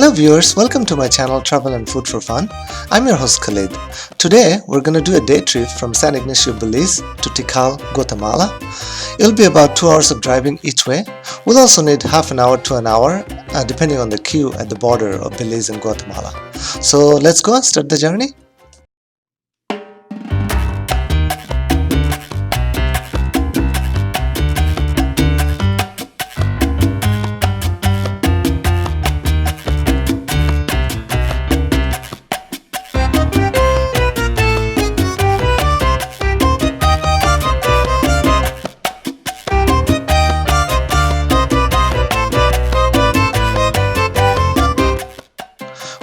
Hello viewers, welcome to my channel Travel and Food for Fun. I'm your host Khalid. Today we're going to do a day trip from San Ignacio, Belize to Tikal, Guatemala. It'll be about 2 hours of driving each way. We'll also need half an hour to an hour depending on the queue at the border of Belize and Guatemala. So let's go and start the journey.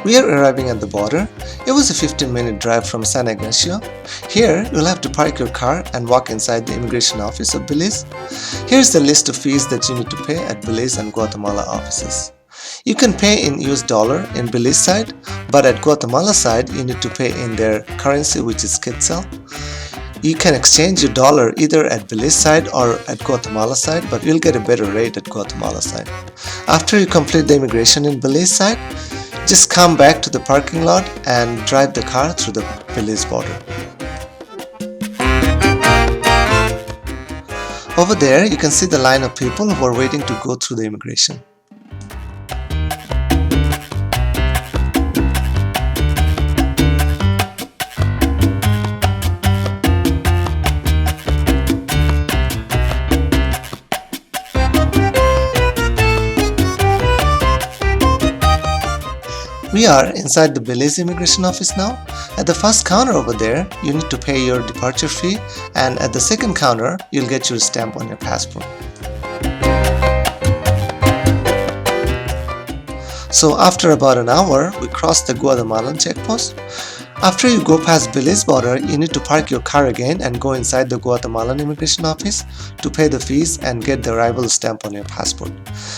We are arriving at the border. It was a 15-minute drive from San Ignacio. Here, you'll have to park your car and walk inside the immigration office of Belize. Here's the list of fees that you need to pay at Belize and Guatemala offices. You can pay in US dollar in Belize side, but at Guatemala side, you need to pay in their currency, which is Quetzal. You can exchange your dollar either at Belize side or at Guatemala side, but you'll get a better rate at Guatemala side. After you complete the immigration in Belize side, just come back to the parking lot and drive the car through the Belize border. Over there, you can see the line of people who are waiting to go through the immigration. We are inside the Belize immigration office now. At the first counter over there, you need to pay your departure fee, and at the second counter, you'll get your stamp on your passport. So after about an hour, we cross the Guatemalan checkpost. After you go past Belize border, you need to park your car again and go inside the Guatemalan immigration office to pay the fees and get the arrival stamp on your passport.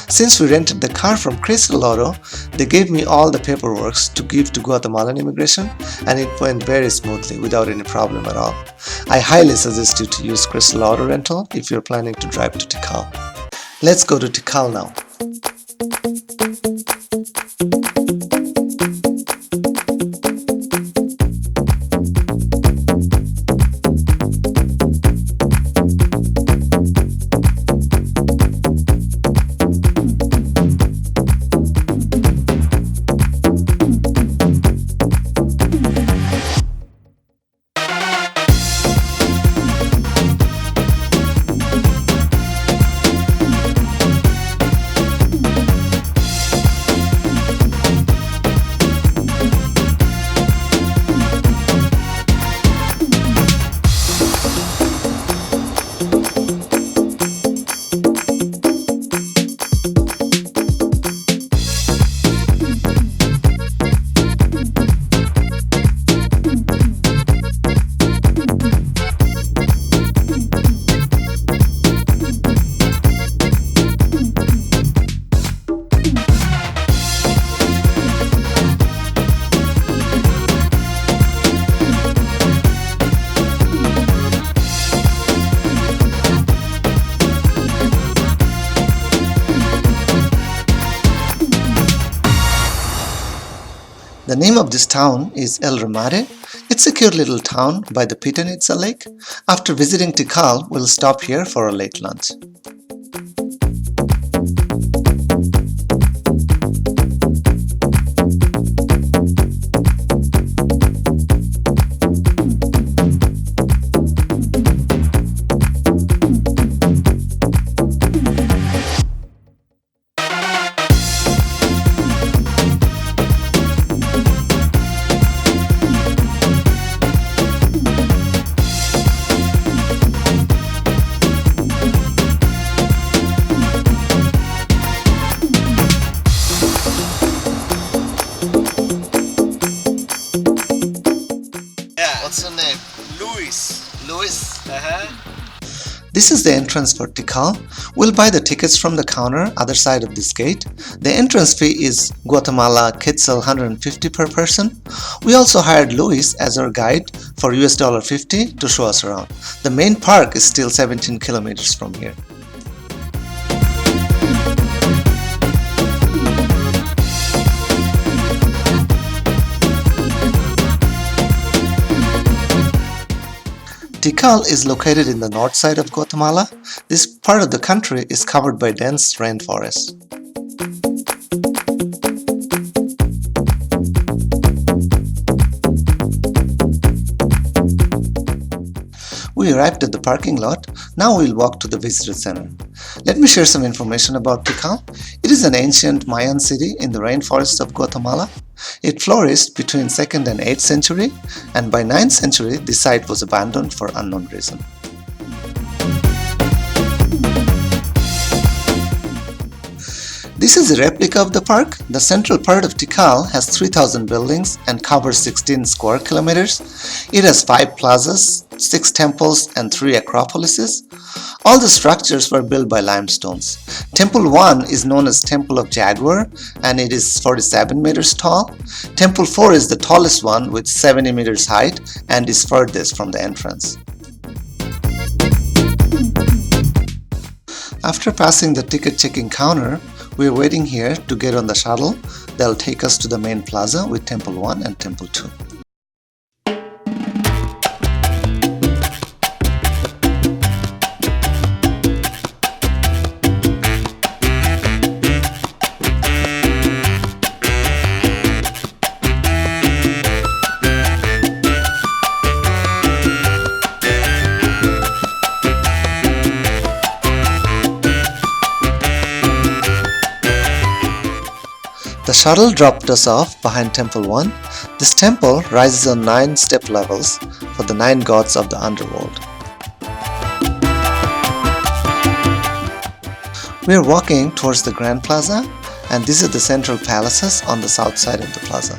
Since we rented the car from Crystal Auto, they gave me all the paperwork to give to Guatemalan immigration, and it went very smoothly without any problem at all. I highly suggest you to use Crystal Auto rental if you're planning to drive to Tikal. Let's go to Tikal now. The name of this town is El Remate. It's a cute little town by the Fontanez lake. After visiting Tikal, we'll stop here for a late lunch. What's your name? Luis. This is the entrance for Tikal. We'll buy the tickets from the counter other side of this gate. The entrance fee is Guatemala Quetzal 150 per person. We also hired Luis as our guide for US $50 to show us around. The main park is still 17 kilometers from here. Tikal is located in the north side of Guatemala. This part of the country is covered by dense rainforest. We arrived at the parking lot. Now we'll walk to the visitor center. Let me share some information about Tikal. It is an ancient Mayan city in the rainforests of Guatemala. It flourished between 2nd and 8th century, and by 9th century the site was abandoned for unknown reason. This is a replica of the park. The central part of Tikal has 3,000 buildings and covers 16 square kilometers. It has 5 plazas, 6 temples and 3 acropolises. All the structures were built by limestones. Temple 1 is known as Temple of Jaguar and it is 47 meters tall. Temple 4 is the tallest one with 70 meters height and is furthest from the entrance. After passing the ticket checking counter, we are waiting here to get on the shuttle that will take us to the main plaza with Temple 1 and Temple 2. The shuttle dropped us off behind Temple 1. This temple rises on 9 step levels for the 9 gods of the underworld. We are walking towards the Grand Plaza, and these are the central palaces on the south side of the plaza.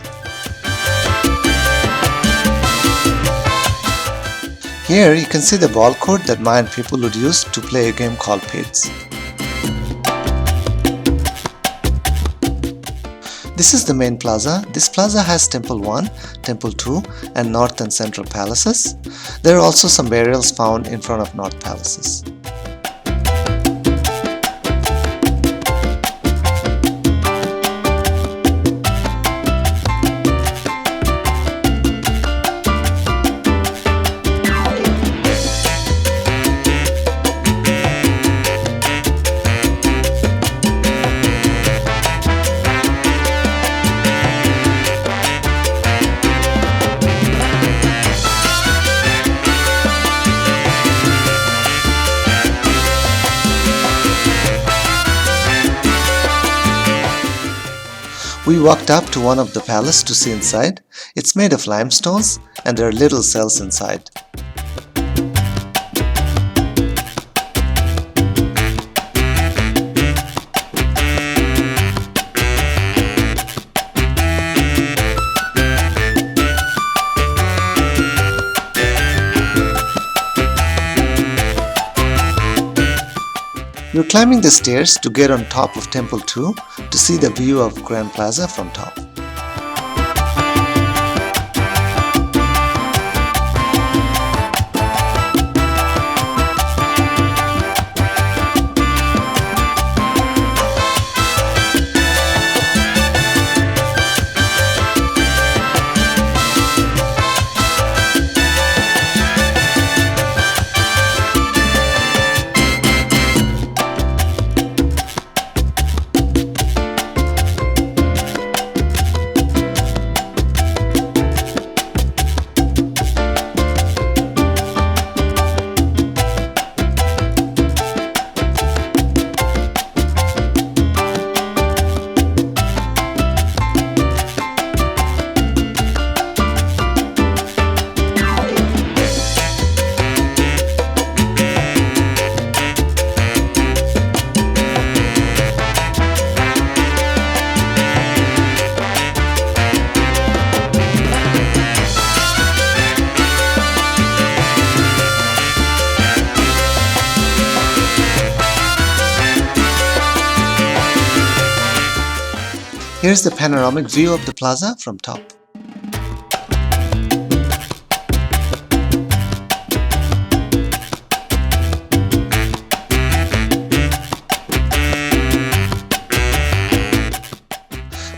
Here you can see the ball court that Mayan people would use to play a game called Pits. This is the main plaza. This plaza has Temple 1, Temple 2 and North and Central Palaces. There are also some burials found in front of North Palaces. We walked up to one of the palaces to see inside. It's made of limestones and there are little cells inside. We're climbing the stairs to get on top of Temple 2 to see the view of Grand Plaza from top. Here's the panoramic view of the plaza from top.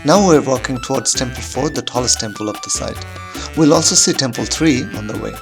Now we're walking towards Temple 4, the tallest temple of the site. We'll also see Temple 3 on the way.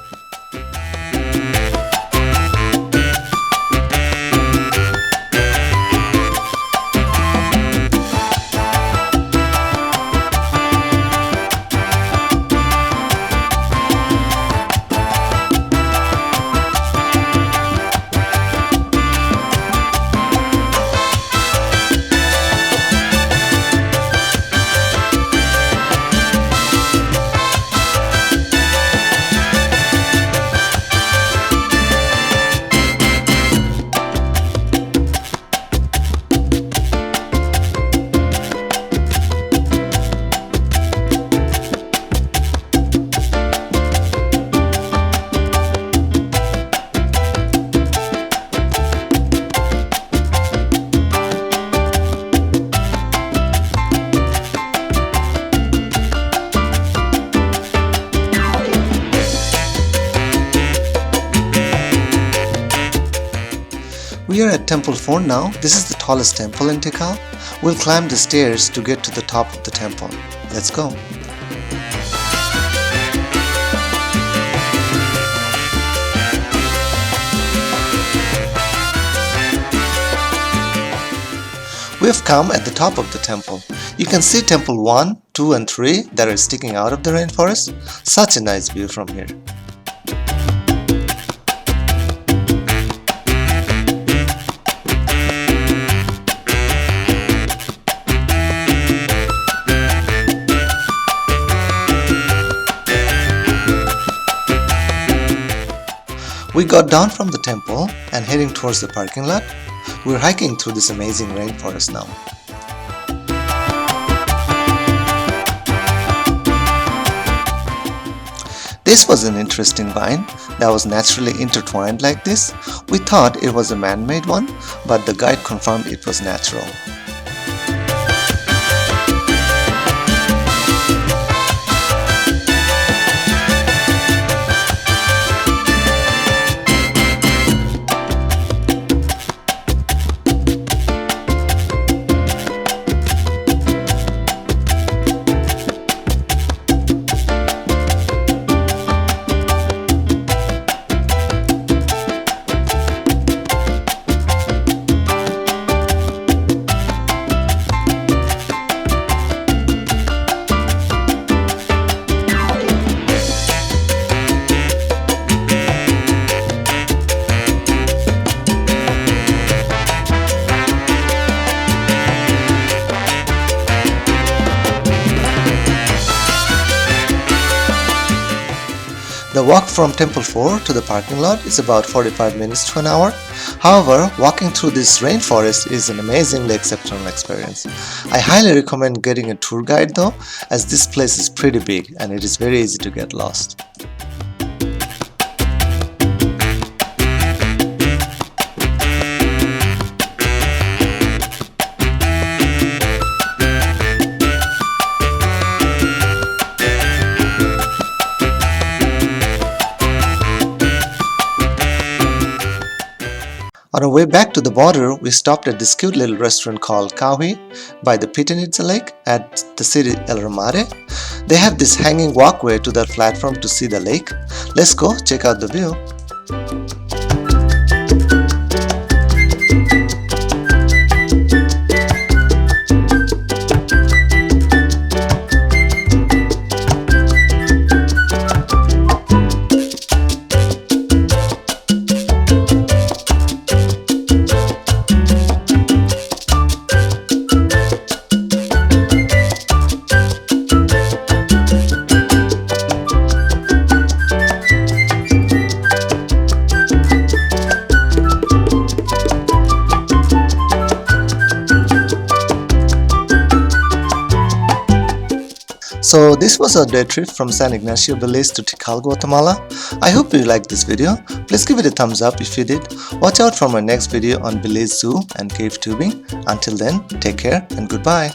We are at Temple 4 now. This is the tallest temple in Tikal. We'll climb the stairs to get to the top of the temple. Let's go. We have come at the top of the temple. You can see temple 1, 2 and 3 that are sticking out of the rainforest. Such a nice view from here. We got down from the temple and heading towards the parking lot. We're hiking through this amazing rainforest now. This was an interesting vine that was naturally intertwined like this. We thought it was a man-made one, but the guide confirmed it was natural. The walk from Temple 4 to the parking lot is about 45 minutes to an hour. However, walking through this rainforest is an amazingly exceptional experience. I highly recommend getting a tour guide though, as this place is pretty big and it is very easy to get lost. On our way back to the border, we stopped at this cute little restaurant called Cahui by the Fontanez lake at the city El Remate. They have this hanging walkway to their platform to see the lake. Let's go check out the view. So this was our day trip from San Ignacio, Belize to Tikal, Guatemala. I hope you liked this video. Please give it a thumbs up if you did. Watch out for my next video on Belize Zoo and cave tubing. Until then, take care and goodbye.